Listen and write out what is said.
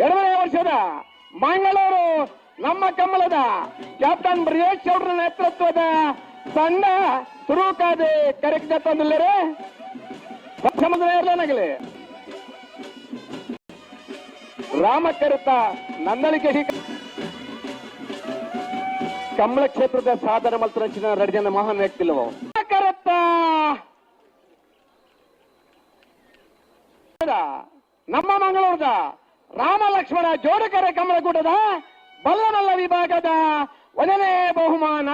2ನೇ ವರ್ಷದ ಮಂಗಳೂರು ನಮ್ಮ ಕಮಲದ ಕ್ಯಾಪ್ಟನ್ ಬ್ರಿಯೇಶ್ ಅವರ ನೇತೃತ್ವದ ತಂಡ ತುರುಕಾದೆ ಕರೆಕ್ಟ್ ತಂದಿಲ್ಲರೆ ಸಮುದ್ರನಾಗಲಿ ರಾಮಕರುತ ನಂದಳಿಕೆ ಕಮಲ ಕ್ಷೇತ್ರದ ಸಾಧನ ಮಲ್ತರಂಚಿನ ರಡಿಜನ ಮಹಾನ್ ವ್ಯಕ್ತಿಲವು ಕರುತ್ತ ನಮ್ಮ ಮಂಗಳೂರದ ರಾಮ ಲಕ್ಷ್ಮಣ ಜೋಡಕರ ಕಮಲಗೂಟದ ಬಲ್ಲಮಲ್ಲ ವಿಭಾಗದ 1ನೇ ಬಹುಮಾನ